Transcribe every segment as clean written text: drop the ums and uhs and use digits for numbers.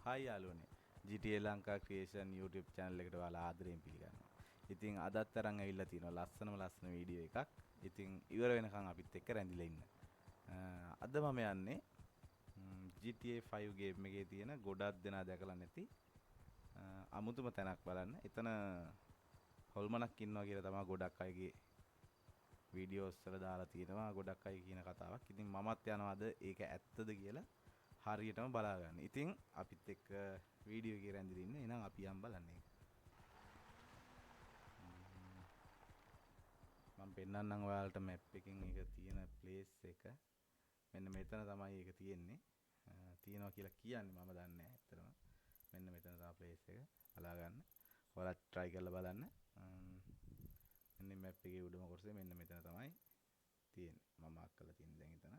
Hi යාළුවනේ GTA Lanka creation YouTube channel එකට ඔයාලා ආදරයෙන් පිළිගන්නවා. ඉතින් අදත් අරන් ඇවිල්ලා තියෙනවා ලස්සන වීඩියෝ එකක්. ඉතින් ඉවර වෙනකන් අපිත් එක්ක රැඳිලා ඉන්න. අද මම යන්නේ GTA 5 ගේම් එකේ තියෙන ගොඩක් දෙනා දැකලා නැති අමුතුම තැනක් බලන්න. එතන හොල්මනක් ඉන්නවා කියලා තමයි ගොඩක් අයගේ වීඩියෝස් වල දාලා තියෙනවා. ගොඩක් අය කියන කතාවක්. ඉතින් මමත් යනවා අද ඒක ඇත්තද කියලා හරියටම බලා ගන්න. ඉතින් අපිත් එක්ක වීඩියෝ එකේ රැඳිලා ඉන්න. එහෙනම් අපි යන් බලන්න ඒක. මම පෙන්නන්නම් ඔයාලට මැප් එකකින් ඒක තියෙන ප්ලේස් එක. මෙන්න මෙතන තමයි ඒක තියෙන්නේ. තියෙනවා කියලා කියන්නේ මම දන්නේ නැහැ ඇත්තටම. මෙන්න මෙතන තමයි ප්ලේස් එක. බලා ගන්න. ඔයාලා try කරලා බලන්න. මෙන්න මැප් එකේ උඩම කොටසේ මෙන්න මෙතන තමයි තියෙන්නේ. මම මාක් කරලා තියෙන දැන් එතන.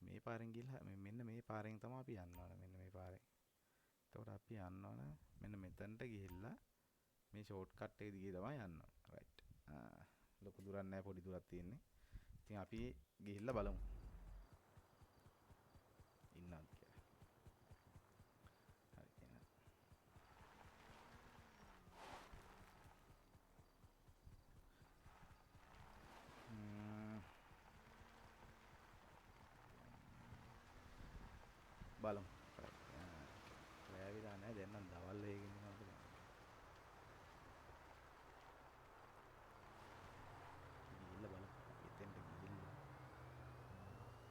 මේ පාරෙන් ගිහලා මෙන්න මේ පාරෙන් තමයි අපි යන්න ඕන. මෙන්න මේ පාරෙන්. එතකොට අපි යන්න ඕන මෙන්න මෙතනට ගිහිල්ලා මේ ෂෝට් කට් එක දිගේ තමයි යන්න ඕන. රයිට්. ලොකු දුරක් නැහැ පොඩි දුරක් තියෙන්නේ. ඉතින් අපි ගිහිල්ලා බලමු. ඉන්නවද කියලා. හරි එහෙනම්. බලමු. ලෑවිලා නැහැ දැන් නම් දවල් වේගෙන යනවාද බලමු. ගිහිල්ලා බලමු. එතෙන්ට ගිහිල්ලා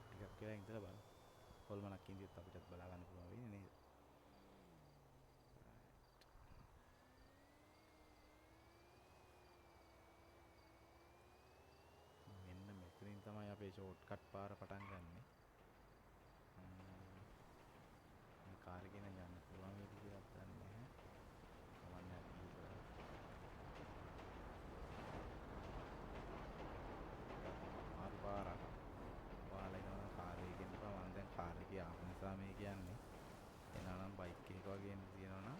ටිකක් වෙලා ඉඳලා බලමු. හොල්මනක් ඉඳියොත් අපිටත් බලා ගන්න පුළුවන් වෙන්නේ නේද? මෙන්න මෙතනින් තමයි අපේ ෂෝට් කට් පාර පටන් ගන්නෙ. මේ කාර් එකේ නම් යන්න පුළුවන් වේද කියලා දන්නේ නැහැ. කවන්නේ නැහැ. මාරු පාරක්. ඔයාලා එනවා කාර් එකෙන් එපා. මම දැන් කාර් එකේ ආපු නිසා මේ කියන්නේ. එනනම් බයික් එකක වගේ එන්න තියෙනවා නම්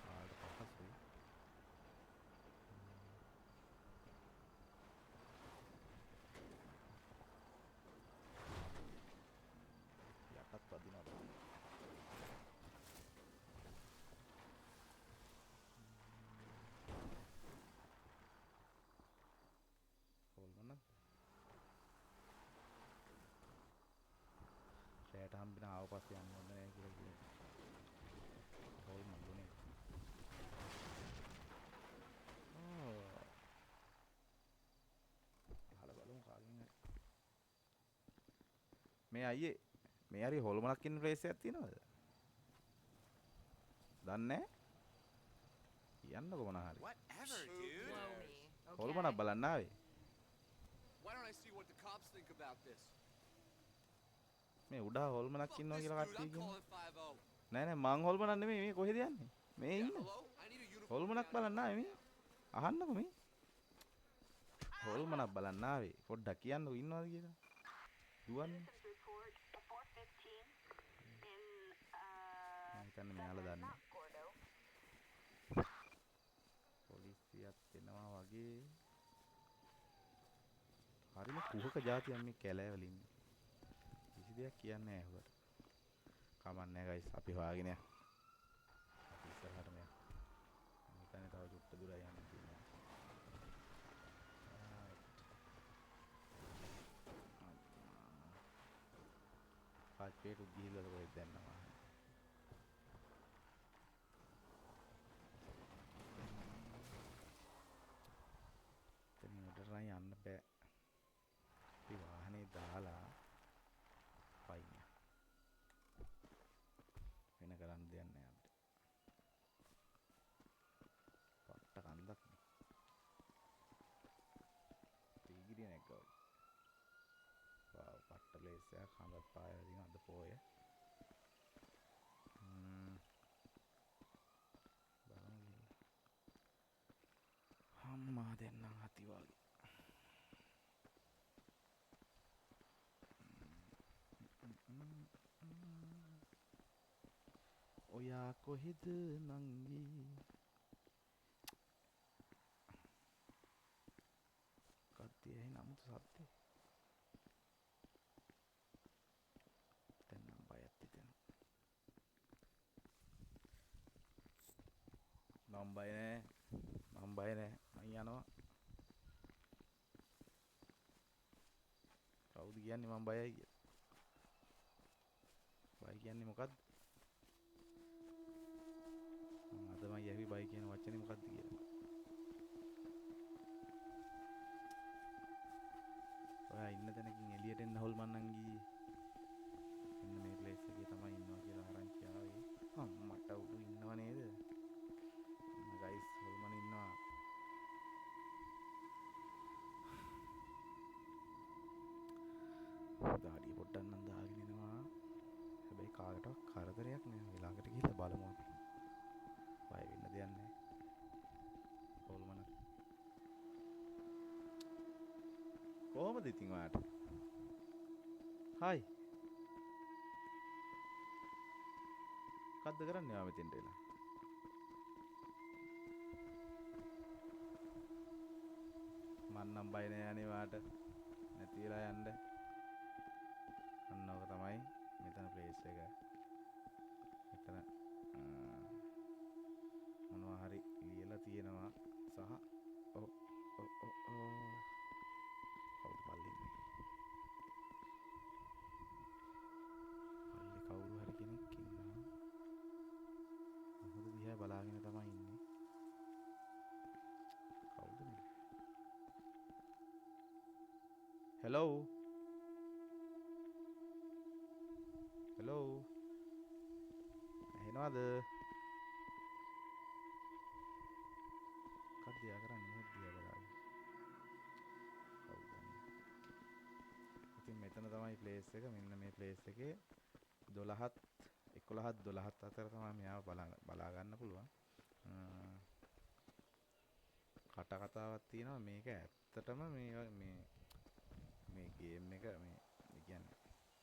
ඔයාලට පහසුයි. යටත් වදිනවා. හොල්මනක්. රැයට හම්බෙන ආව පස්සේ යන්න ඕනේ නැහැ කියලා කියනවා. හොල්මනුනේ. අහලා බලමු කාගෙන් හරි. මේ අයියේ මේ හරි හොල්මනක් ඉන්න ප්ලේස් එකක් තියෙනවද? දන්නේ නැහැ. කියන්නකො මොනා හරි. Whatever, dude. Blow me. හොල්මනක් බලන්න ආවේ. Why don't I see what the cops think about this? මේ උඩ හොල්මනක් Fuck ඉන්නවා this, කියලා dude. කට්ටිය I'm කියනවා. calling 5-0. නෑ නෑ මං හොල්මනක් නෙමෙයි මේ කොහෙද යන්නේ? මේ Yeah, ඉන්න. hello? I need a uniform. හොල්මනක් down බලන්න here ආවේ right මේ. අහන්නකො මේ. හොල්මනක් බලන්න ආවේ. පොඩ්ඩක් කියන්නකො ඉන්නවද කියලා. දුවන්නේ. Citizens report a 415 in මම හිතන්නේ මෙයාලා දන්නේ. not Gordo. පොලිසියත් එනවා වගේ. හරිම කුහක જાතියක් මේ කැලෑවල ඉන්නේ. කිසි දෙයක් කියන්නේ නැහැ හුවට. කමන්නේ නැහැ ගයිස් අපි හොයාගෙන යමු. අපි ඉස්සරහටම යමු. මම හිතන්නේ තව චුට්ට දුරයි යන්න තියෙනවා. පාච්චේට ගිහිල්ලා කොහෙද දැන්නවා. එතනින් උඩට නම් යන්න බෑ. අපි වාහනේ දාලා පයින් යන්න. වෙන කරන්න දෙයක් නැහැ අපිට. පට්ට කන්දක් නේ. තීගිරිය නැග්ගා වගේ. වාව් පට්ට ප්ලේස් එකක් හඳත් පායලා තියෙන අද පොය. බලමු ගිහින්. අම්මා දැන් නම් අති වගේ. ඔයා කොහෙද නංගි? කට්ටිය ඇහෙන අමුතු සද්දේ. දැන් නම් බයත් මම බය නෑ. මම බය නෑ. මං යනවා. කවුද කියන්නේ මම බයයි කියලා? බය කියන්නේ මොකද්ද? මම අදමයි ඇහුවේ බය කියන වචනේ මොකද්ද කියලා. ඔයා ඉන්න තැනකින් එළියට එන්න හොල්මන් නම් ගියේ. මෙන්න මේ ප්ලේස් එකේ තමයි ඉන්නවා කියලා ආරංචි ආවේ. මට උඩු ඉන්නව නේද? ගයිස් හොල්මන් ඉන්නවා. දාඩිය පොඩ්ඩක් නම් දාගෙන එනවා. හැබැයි කාටවත් කරදරයක් නෑ. වෙලාවකට ගිහලා බලමු අපි. බය වෙන්න දෙයක් නෑ. හොල්මන. කොහමද ඉතින් ඔයාට? හායි. මොකද්ද කරන්නේ ඔයා මෙතෙන්ට එලා? මන්නම් බය නෑ අනේ ඔයාට. නැති වෙලා යන්න. අන්න ඕක තමයි මෙතන ප්ලේස් එක. මෙතන මොනවා හරි ලියලා තියෙනවා සහ කවුද පල්ලි ඉන්නේ? පල්ලි කවුරු හරි කෙනෙක් ඉන්නවා. මොකද දිහා බලාගෙන තමයි ඉන්නේ. කවුද මේ? හෙලෝ. හෙලෝ. ඇහෙනවද? මොකක්ද යා කරන්නේ? මොකක්ද යා බලාගෙන? කවුද දන්නේ? ඉතින් මෙතන තමයි ප්ලේස් එක. මෙන්න මේ ප්ලේස් එකේ 12ත් 11ත් 12ත් අතර තමයි මෙයාව බලා ගන්න පුළුවන්. කතාවක් තියෙනවා මේක ඇත්තටම මේ ගේම් එක මේ කියන්නේ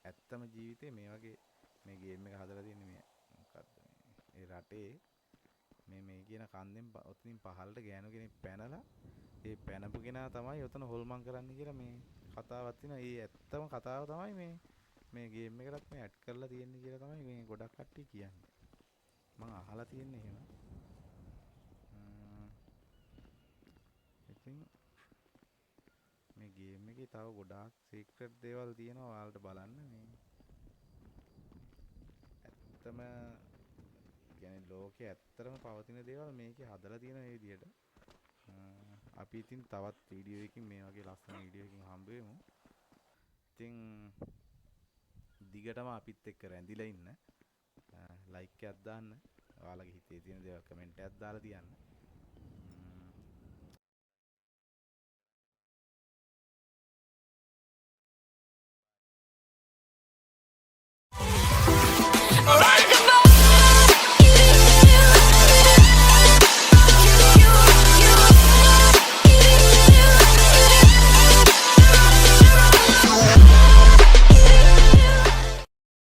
ඇත්තම ජීවිතේ මේ වගේ මේ ගේම් එක හදලා තියෙන්නේ මේ මොකද්ද මේ රටේ මේ කියන කන්දෙන් ඔතනින් පහළට ගෑනු කෙනෙක් පැනලා ඒ පැනපු කෙනා තමයි ඔතන හොල්මන් කරන්න කියලා මේ කතාවක් තියෙනවා. ඒ ඇත්තම කතාව තමයි මේ ගේම් එකටත් මේ ඇඩ් කරලා තියෙන්නේ කියලා තමයි මේ ගොඩක් කට්ටිය කියන්නේ. මම අහලා තියෙන්නේ එහෙම. ඉතින් මේ ගේම් එකේ තව ගොඩාක් සීක්‍රට් දේවල් තියෙනවා ඔයාලට බලන්න. මේ ඇත්තම කියන්නේ ලෝකේ ඇත්තටම පවතින දේවල් මේකේ හදලා තියෙන මේ විදිහට. අපි ඉතින් තවත් වීඩියෝ එකකින් මේ වගේ ලස්සන වීඩියෝ එකකින් හම්බ වෙමු. ඉතින් දිගටම අපිත් එක්ක රැඳිලා ඉන්න. ලයික් එකක් දාන්න. ඔයාලගේ හිතේ තියෙන දේවල් කමෙන්ට් එකක් දාලා තියන්න.